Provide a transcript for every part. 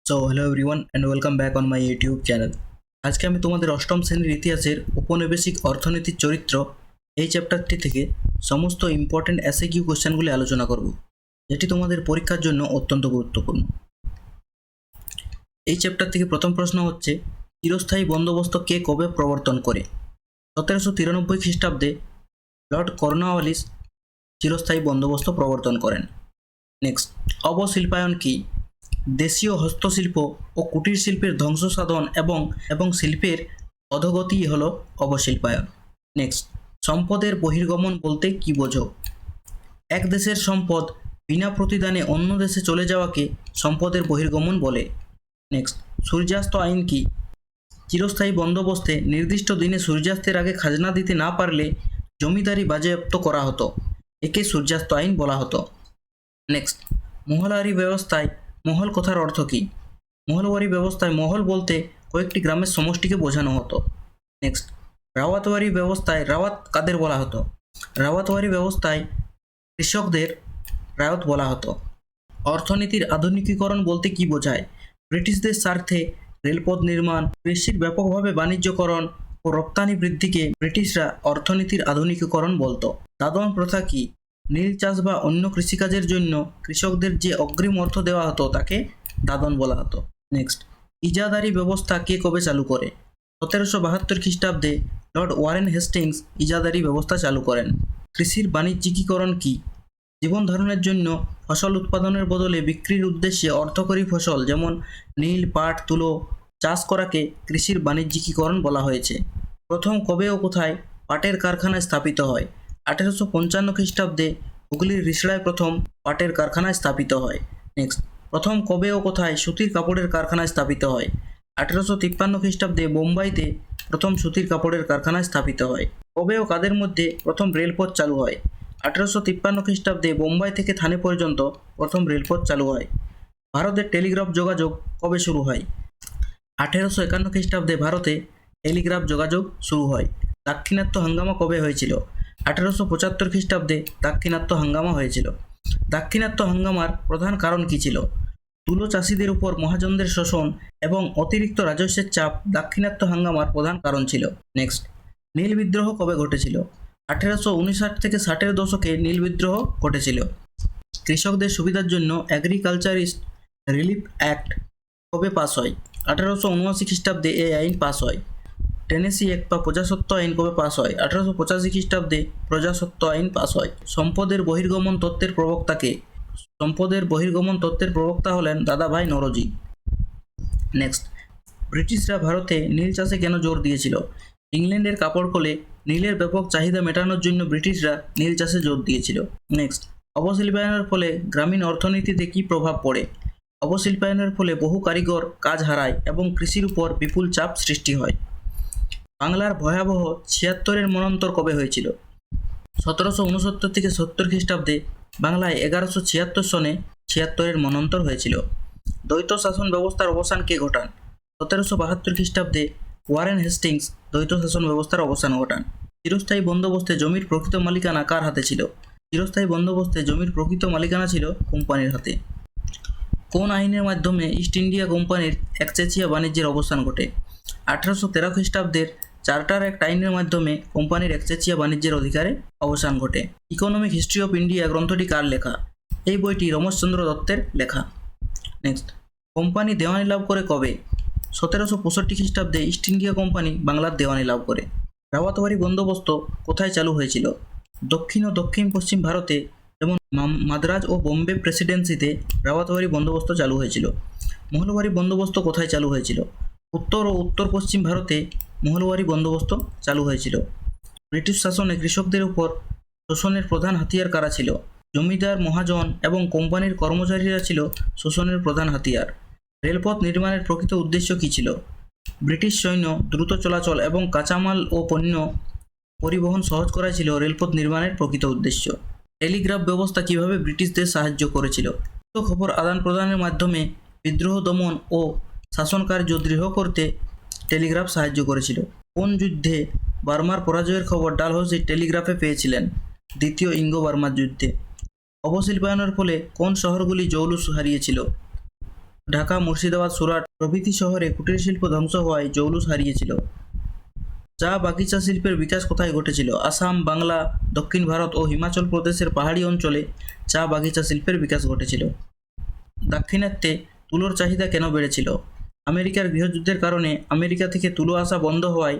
Hello everyone and welcome back on my YouTube channel. আজকে আমি তোমাদের অষ্টম শ্রেণীর ইতিহাসের উপনিবেশিক অর্থনীতির চরিত্র এই চ্যাপ্টারটি থেকে সমস্ত ইম্পর্টেন্ট এসএকিউ কোশ্চেনগুলি আলোচনা করব, যেটি তোমাদের পরীক্ষার জন্য অত্যন্ত গুরুত্বপূর্ণ। এই চ্যাপ্টার থেকে প্রথম প্রশ্ন হচ্ছে, চিরস্থায়ী বন্দোবস্ত কে কবে প্রবর্তন করে? 1793 খ্রিস্টাব্দে লর্ড কর্নওয়ালিস চিরস্থায়ী বন্দোবস্ত প্রবর্তন করেন। নেক্সট, অবশিল্পায়ন কি? দেশীয় হস্তশিল্প ও কুটির শিল্পের ধ্বংস সাধন এবং শিল্পের অধোগতিই হল অবশিল্পায়ন। নেক্সট, সম্পদের বহির্গমন বলতে কি বোঝো? এক দেশের সম্পদ বিনা প্রতিদানে অন্য দেশে চলে যাওয়াকে সম্পদের বহির্গমন বলে। নেক্সট, সূর্যাস্ত আইন কি? চিরস্থায়ী বন্দোবস্তে নির্দিষ্ট দিনে সূর্যাস্তের আগে খাজনা দিতে না পারলে জমিদারি বাজেয়াপ্ত করা হতো, একে সূর্যাস্ত আইন বলা হতো। নেক্সট, মহলওয়ারি ব্যবস্থায় মহল কথার অর্থ কী? মহলওয়ারি ব্যবস্থায় মহল বলতে কয়েকটি গ্রামের সমষ্টিকে বোঝানো হতো। নেক্সট, রাওয়াতওয়ারি ব্যবস্থায় রাওয়াত কাদের বলা হতো? রাওয়াতওয়ারি ব্যবস্থায় কৃষকদের রায়ত বলা হতো। অর্থনীতির আধুনিকীকরণ বলতে কি বোঝায়? ব্রিটিশদের স্বার্থে রেলপথ নির্মাণ, কৃষির ব্যাপকভাবে বাণিজ্যকরণ ও রপ্তানি বৃদ্ধিকে ব্রিটিশরা অর্থনীতির আধুনিকীকরণ বলতো। দাদন প্রথা কি? নীল চাষ বা অন্য কৃষিকাজের জন্য কৃষকদের যে অগ্রিম অর্থ দেওয়া হতো তাকে দাদন বলা হতো। নেক্সট, ইজাদারি ব্যবস্থা কে কবে চালু করে? 1772 খ্রিস্টাব্দে লর্ড ওয়ারেন হেস্টিংস ইজাদারি ব্যবস্থা চালু করেন। কৃষির বাণিজ্যিকীকরণ কি? জীবন ধারণের জন্য ফসল উৎপাদনের বদলে বিক্রির উদ্দেশ্যে অর্থকরী ফসল যেমন নীল, পাট, তুলো চাষ করাকে কৃষির বাণিজ্যিকীকরণ বলা হয়েছে। প্রথম কবে ও কোথায় পাটের কারখানা স্থাপিত হয়? 1855 খ্রিস্টাব্দে হুগলির রিষড়ায় প্রথম পাটের কারখানা স্থাপিত হয়। নেক্সট, প্রথম কবে ও কোথায় সুতির কাপড়ের কারখানা স্থাপিত হয়? 1853 খ্রিস্টাব্দে বোম্বাইতে প্রথম সুতির কাপড়ের কারখানা স্থাপিত হয়। কবে ও কাদের মধ্যে প্রথম রেলপথ চালু হয়? 1853 খ্রিস্টাব্দে বোম্বাই থেকে থানে পর্যন্ত প্রথম রেলপথ চালু হয়। ভারতের টেলিগ্রাফ যোগাযোগ কবে শুরু হয়? 1851 খ্রিস্টাব্দে ভারতে টেলিগ্রাফ যোগাযোগ শুরু হয়। দাক্ষিণাত্য হাঙ্গামা কবে হয়েছিল? 1875 খ্রিস্টাব্দে দাক্ষিণাত্য হাঙ্গামা হয়েছিল। দাক্ষিণাত্য হাঙ্গামার প্রধান কারণ কী ছিল? তুলো চাষিদের উপর মহাজনদের শোষণ এবং অতিরিক্ত রাজস্বের চাপ দাক্ষিণাত্য হাঙ্গামার প্রধান কারণ ছিল। নেক্সট, নীল বিদ্রোহ কবে ঘটেছিল? 1859 থেকে 60-এর দশকে নীল বিদ্রোহ ঘটেছিল। কৃষকদের সুবিধার জন্য এগ্রিকালচারিস্ট রিলিফ অ্যাক্ট কবে পাস হয়? 1879 খ্রিস্টাব্দে এই আইন পাস হয়। টেনেসি অ্যাক্ট বা প্রজাসত্ব আইন কবে পাস হয়? 1885 খ্রিস্টাব্দে প্রজাসত্ব আইন পাস হয়। সম্পদের বহির্গমন তত্ত্বের প্রবক্তাকে? সম্পদের বহির্গমন তত্ত্বের প্রবক্তা হলেন দাদাভাই নওরোজি। নেক্সট, ব্রিটিশরা ভারতে নীল চাষে কেন জোর দিয়েছিল? ইংল্যান্ডের কাপড় কলে নীলের ব্যাপক চাহিদা মেটানোর জন্য ব্রিটিশরা নীল চাষে জোর দিয়েছিল। নেক্সট, অবশিল্পায়নের ফলে গ্রামীণ অর্থনীতিতে কী প্রভাব পড়ে? অবশিল্পায়নের ফলে বহু কারিগর কাজ হারায় এবং কৃষির উপর বিপুল চাপ সৃষ্টি হয়। বাংলার ভয়াবহ 76-এর মন্বন্তর কবে হয়েছিল? 1769 থেকে 70 খ্রিস্টাব্দে বাংলায় 1176 সনে 76-এর মন্বন্তর হয়েছিল। দ্বৈত শাসন ব্যবস্থার অবসান কে ঘটান? 1772 খ্রিস্টাব্দে ওয়ারেন হেস্টিংস দ্বৈত শাসন ব্যবস্থার অবসান ঘটান। চিরস্থায়ী বন্দোবস্তে জমির প্রকৃত মালিকানা কার হাতে ছিল? চিরস্থায়ী বন্দোবস্তে জমির প্রকৃত মালিকানা ছিল কোম্পানির হাতে। কোন আইনের মাধ্যমে ইস্ট ইন্ডিয়া কোম্পানির একচেচিয়া বাণিজ্যের অবসান ঘটে? 1813 খ্রিস্টাব্দের চার্টার অ্যাক্ট আইনের মাধ্যমে কোম্পানির একচেচিয়া বাণিজ্যের অধিকারে অবসান ঘটে। ইকোনমিক হিস্ট্রি অফ ইন্ডিয়া গ্রন্থটি কার লেখা? এই বইটি রমেশচন্দ্র দত্তের লেখা। নেক্সট, কোম্পানি দেওয়ানি লাভ করে কবে? 1765 খ্রিস্টাব্দে ইস্ট ইন্ডিয়া কোম্পানি বাংলার দেওয়ানি লাভ করে। রাওয়াতওয়ারি বন্দোবস্ত কোথায় চালু হয়েছিল? দক্ষিণ ও দক্ষিণ পশ্চিম ভারতে, যেমন মাদ্রাজ ও বোম্বে প্রেসিডেন্সিতে রাওয়াতওয়ারি বন্দোবস্ত চালু হয়েছিল। মহলওয়ারি বন্দোবস্ত কোথায় চালু হয়েছিল? উত্তর ও উত্তর পশ্চিম ভারতে মহলওয়ারি বন্দোবস্ত চালু হয়েছিল। ব্রিটিশ শাসনে কৃষকদের উপর শোষণের প্রধান হাতিয়ার কারা ছিল? জমিদার, মহাজন এবং কোম্পানির কর্মচারীরা ছিল শোষণের প্রধান হাতিয়ার। রেলপথ নির্মাণের প্রকৃত উদ্দেশ্য কী ছিল? ব্রিটিশ সৈন্য দ্রুত চলাচল এবং কাঁচামাল ও পণ্য পরিবহন সহজ করা ছিল রেলপথ নির্মাণের প্রকৃত উদ্দেশ্য। টেলিগ্রাফ ব্যবস্থা কিভাবে ব্রিটিশদের সাহায্য করেছিল? খবর আদান প্রদানের মাধ্যমে বিদ্রোহ দমন ও শাসন কার্য দৃঢ় করতে টেলিগ্রাফ সাহায্য করেছিল। কোন যুদ্ধে বার্মার পরাজয়ের খবর ডালহৌসি টেলিগ্রাফে পেয়েছিলেন? দ্বিতীয় ইঙ্গো বার্মার যুদ্ধে। অবশিল্পায়নের ফলে কোন শহরগুলি জৌলুস হারিয়েছিল? ঢাকা, মুর্শিদাবাদ, সুরাট প্রভৃতি শহরে কুটির শিল্প ধ্বংস হওয়ায় জৌলুস হারিয়েছিল। চা বাগিচা শিল্পের বিকাশ কোথায় ঘটেছিল? আসাম, বাংলা, দক্ষিণ ভারত ও হিমাচল প্রদেশের পাহাড়ি অঞ্চলে চা বাগিচা শিল্পের বিকাশ ঘটেছিল। দাক্ষিণাত্যে তুলোর চাহিদা কেন বেড়েছিল? আমেরিকার গৃহযুদ্ধের কারণে আমেরিকা থেকে তুলো আসা বন্ধ হওয়ায়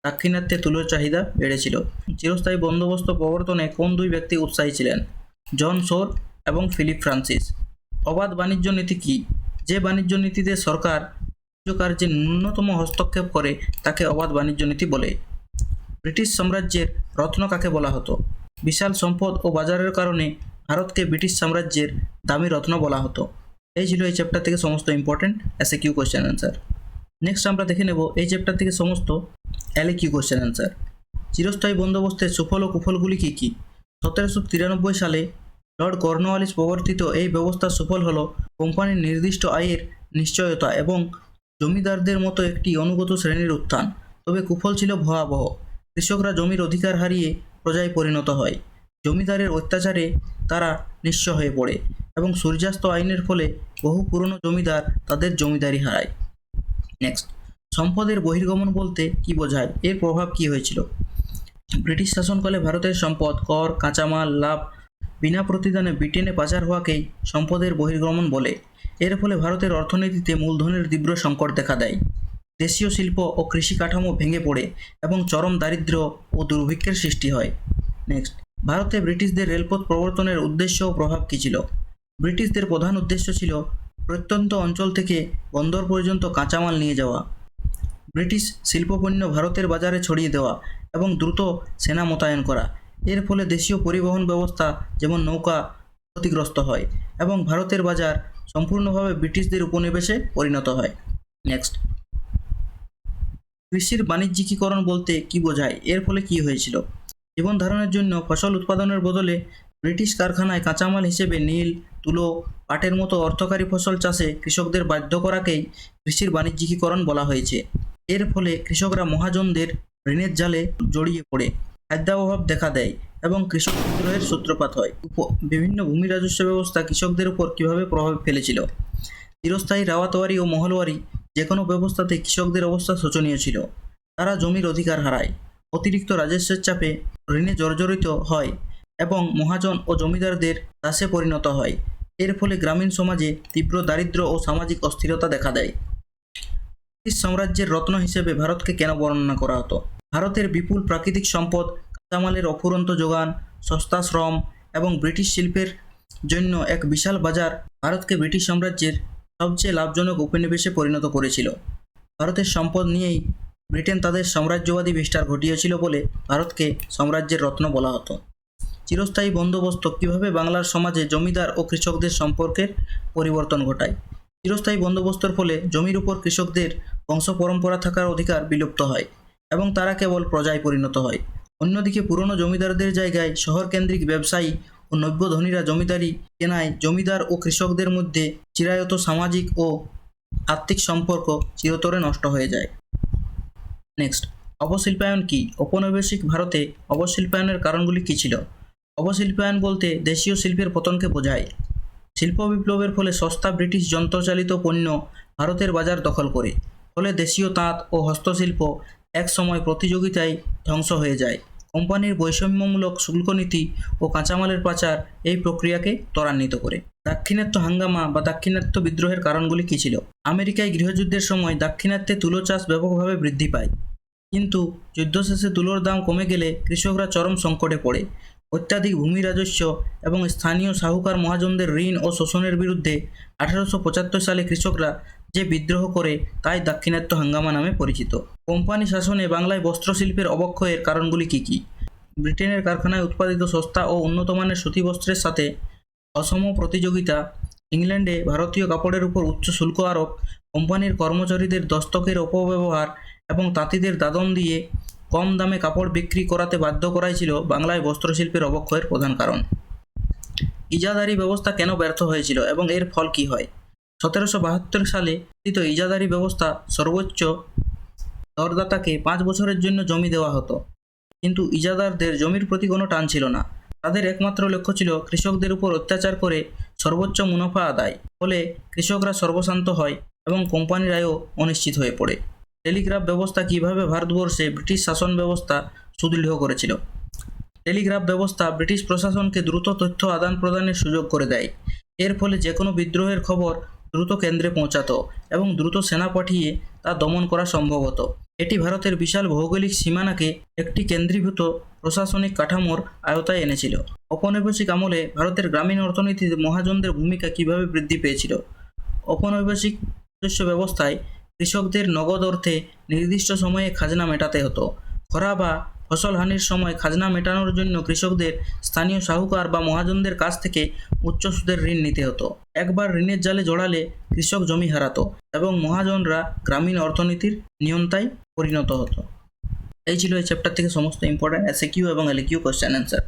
দাক্ষিণাত্যে তুলোর চাহিদা বেড়েছিল। চিরস্থায়ী বন্দোবস্ত প্রবর্তনে কোন দুই ব্যক্তি উৎসাহী ছিলেন? জন শোর এবং ফিলিপ ফ্রান্সিস। অবাধ বাণিজ্য নীতি কি? যে বাণিজ্য নীতিতে সরকার কার্যে ন্যূনতম হস্তক্ষেপ করে তাকে অবাধ বাণিজ্য নীতি বলে। ব্রিটিশ সাম্রাজ্যের রত্ন কাকে বলা হতো? বিশাল সম্পদ ও বাজারের কারণে ভারতকে ব্রিটিশ সাম্রাজ্যের দামি রত্ন বলা হতো। এই ছিল এই চ্যাপ্টার থেকে সমস্ত important SAQ question answer. Next আমরা দেখে নেব এই চ্যাপ্টার থেকে সমস্ত LAQ কোয়েশ্চেন অ্যান্সার। চিরস্থায়ী বন্দোবস্তের সুফল ও কুফলগুলি কী কী? 1793 সালে লর্ড কর্নওয়ালিস প্রবর্তিত এই ব্যবস্থার সুফল হল কোম্পানির নির্দিষ্ট আয়ের নিশ্চয়তা এবং জমিদারদের মতো একটি অনুগত শ্রেণীর উত্থান। তবে কুফল ছিল ভয়াবহ। কৃষকরা জমির অধিকার হারিয়ে প্রজায় পরিণত হয়। জমিদারের অত্যাচারে তারা নিঃস্ব হয়ে পড়ে এবং সূর্যাস্ত আইনের ফলে বহু পুরনো জমিদার তাদের জমিদারি হারায়। নেক্সট, সম্পদের বহির্গমন বলতে কি বোঝায়? এর প্রভাব কি হয়েছিল? ব্রিটিশ শাসনকালে ভারতের সম্পদ, কর, কাঁচামাল, লাভ বিনা প্রতিদানে ব্রিটেনে পাচার হওয়াকেই সম্পদের বহির্গমন বলে। এর ফলে ভারতের অর্থনীতিতে মূলধনের তীব্র সংকট দেখা দেয়। দেশীয় শিল্প ও কৃষি কাঠামো ভেঙে পড়ে এবং চরম দারিদ্র্য ও দুর্ভিক্ষের সৃষ্টি হয়। নেক্সট, ভারতে ব্রিটিশদের রেলপথ প্রবর্তনের উদ্দেশ্য ও প্রভাব কী ছিল? ব্রিটিশদের প্রধান উদ্দেশ্য ছিল প্রত্যন্ত অঞ্চল থেকে বন্দর পর্যন্ত কাঁচামাল নিয়ে যাওয়া, ব্রিটিশ শিল্পপণ্য ভারতের বাজারে ছড়িয়ে দেওয়া এবং দ্রুত সেনা মোতায়েন করা। এর ফলে দেশীয় পরিবহন ব্যবস্থা যেমন নৌকা ক্ষতিগ্রস্ত হয় এবং ভারতের বাজার সম্পূর্ণভাবে ব্রিটিশদের উপনিবেশে পরিণত হয়। নেক্সট, কৃষির বাণিজ্যিকীকরণ বলতে কি বোঝায়? এর ফলে কি হয়েছিল? জীবন ধারণের জন্য ফসল উৎপাদনের বদলে ব্রিটিশ কারখানায় কাঁচামাল হিসেবে নীল, তুলো, পাটের মতো অর্থকারী ফসল চাষে কৃষকদের বাধ্য করাকেই কৃষির বাণিজ্যিকীকরণ বলা হয়েছে। এর ফলে কৃষকরা মহাজনদের ঋণের জালে জড়িয়ে পড়ে খাদ্যাভাব দেখা দেয় এবং কৃষক বিদ্রোহের সূত্রপাত হয়। বিভিন্ন ভূমি রাজস্ব ব্যবস্থা কৃষকদের উপর কীভাবে প্রভাব ফেলেছিল? চিরস্থায়ী রাওয়াতওয়ারি ও মহলওয়ারি যে কোনো ব্যবস্থাতে কৃষকদের অবস্থা শোচনীয় ছিল। তারা জমির অধিকার হারায়, অতিরিক্ত রাজস্বের চাপে ঋণে জর্জরিত হয় এবং মহাজন ও জমিদারদের দাসে পরিণত হয়। এর ফলে গ্রামীণ সমাজে তীব্র দারিদ্র্য ও সামাজিক অস্থিরতা দেখা দেয়। ব্রিটিশ সাম্রাজ্যের রত্ন হিসেবে ভারতকে কেন বর্ণনা করা হতো? ভারতের বিপুল প্রাকৃতিক সম্পদ, কাঁচামালের অফুরন্ত যোগান, সস্তা শ্রম এবং ব্রিটিশ শিল্পের জন্য এক বিশাল বাজার ভারতকে ব্রিটিশ সাম্রাজ্যের সবচেয়ে লাভজনক উপনিবেশে পরিণত করেছিল। ভারতের সম্পদ নিয়েই ব্রিটেন তাদের সাম্রাজ্যবাদী বিস্তার ঘটিয়েছিল বলে ভারতকে সাম্রাজ্যের রত্ন বলা হতো। চিরস্থায়ী বন্দোবস্ত কীভাবে বাংলার সমাজে জমিদার ও কৃষকদের সম্পর্কের পরিবর্তন ঘটায়? চিরস্থায়ী বন্দোবস্তের ফলে জমির উপর কৃষকদের বংশ পরম্পরা থাকার অধিকার বিলুপ্ত হয় এবং তারা কেবল প্রজায় পরিণত হয়। অন্যদিকে পুরনো জমিদারদের জায়গায় শহরকেন্দ্রিক ব্যবসায়ী ও নব্য ধনীরা জমিদারি কেনায় জমিদার ও কৃষকদের মধ্যে চিরায়ত সামাজিক ও আর্থিক সম্পর্ক চিরতরে নষ্ট হয়ে যায়। নেক্সট, অবশিল্পায়ন কি? ঔপনিবেশিক ভারতে অবশিল্পায়নের কারণগুলি কী ছিল? অবশিল্পায়ন বলতে দেশীয় শিল্পের পতনকে বোঝায়। শিল্প বিপ্লবের ফলে সস্তা ব্রিটিশ যন্ত্রচালিত পণ্য ভারতের বাজার দখল করে, ফলে দেশীয় তাঁত ও হস্তশিল্প এক সময় প্রতিযোগিতায় ধ্বংস হয়ে যায়। কোম্পানির বৈষম্যমূলক শুল্ক নীতি ও কাঁচামালের পাচার এই প্রক্রিয়াকে ত্বরান্বিত করে। দাক্ষিণাত্য হাঙ্গামা বা দাক্ষিণাত্য বিদ্রোহের কারণগুলি কী ছিল? আমেরিকায় গৃহযুদ্ধের সময় দাক্ষিণাত্যে তুলো চাষ ব্যাপকভাবে বৃদ্ধি পায়, কিন্তু যুদ্ধ শেষে তুলোর দাম কমে গেলে কৃষকরা চরম সংকটে পড়ে। অত্যাধিক ভূমি রাজস্ব এবং স্থানীয় সাহুকার মহাজনদের ঋণ ও শোষণের বিরুদ্ধে 1875 সালে কৃষকরা যে বিদ্রোহ করে তাই দাক্ষিণাত্য হাঙ্গামা নামে পরিচিত। কোম্পানি শাসনে বাংলায় বস্ত্রশিল্পের অবক্ষয়ের কারণগুলি কী কী? ব্রিটেনের কারখানায় উৎপাদিত সস্তা ও উন্নতমানের সুতি বস্ত্রের সাথে অসম প্রতিযোগিতা, ইংল্যান্ডে ভারতীয় কাপড়ের উপর উচ্চ শুল্ক আরোপ, কোম্পানির কর্মচারীদের দস্তকের অপব্যবহার এবং তাঁতিদের দাদন দিয়ে কম দামে কাপড় বিক্রি করাতে বাধ্য করাই ছিল বাংলায় বস্ত্রশিল্পের অবক্ষয়ের প্রধান কারণ। ইজাদারি ব্যবস্থা কেন ব্যর্থ হয়েছিল এবং এর ফল কী হয়? 1772 সালে ইজাদারি ব্যবস্থা সর্বোচ্চ দরদাতাকে 5 বছরের জন্য জমি দেওয়া হতো, কিন্তু ইজাদারদের জমির প্রতি কোনো টান ছিল না। তাদের একমাত্র লক্ষ্য ছিল কৃষকদের উপর অত্যাচার করে সর্বোচ্চ মুনাফা আদায়, ফলে কৃষকরা সর্বশান্ত হয় এবং কোম্পানির আয়ও অনিশ্চিত হয়ে পড়ে। টেলিগ্রাফ ব্যবস্থা কিভাবে ভারতবর্ষে ব্রিটিশ শাসন ব্যবস্থা সুদৃঢ় করেছিল? টেলিগ্রাফ ব্যবস্থা ব্রিটিশ প্রশাসনকে দ্রুত তথ্য আদান প্রদানের সুযোগ করে দেয়। এর ফলে যে কোনো বিদ্রোহের খবর দ্রুত কেন্দ্রে পৌঁছাতো এবং দ্রুত সেনা পাঠিয়ে তা দমন করা সম্ভব হতো। এটি ভারতের বিশাল ভৌগোলিক সীমানাকে একটি কেন্দ্রীভূত প্রশাসনিক কাঠামোর আওতায় এনেছিল। ঔপনিবেশিক আমলে ভারতের গ্রামীণ অর্থনীতিতে মহাজনদের ভূমিকা কিভাবে বৃদ্ধি পেয়েছিল? ঔপনিবেশিক রাজস্ব ব্যবস্থায় কৃষকদের নগদ অর্থে নির্দিষ্ট সময়ে খাজনা মেটাতে হতো। খরা বা ফসল হানির সময় খাজনা মেটানোর জন্য কৃষকদের স্থানীয় সাহুকার বা মহাজনদের কাছ থেকে উচ্চ সুদের ঋণ নিতে হতো। একবার ঋণের জালে জড়ালে কৃষক জমি হারাতো এবং মহাজনরা গ্রামীণ অর্থনীতির নিয়ন্তায় পরিণত হতো। এই ছিল এই চ্যাপ্টার থেকে সমস্ত ইম্পর্টেন্ট এসএকিউ এবং এলকিউ কোশ্চেন অ্যান্সার।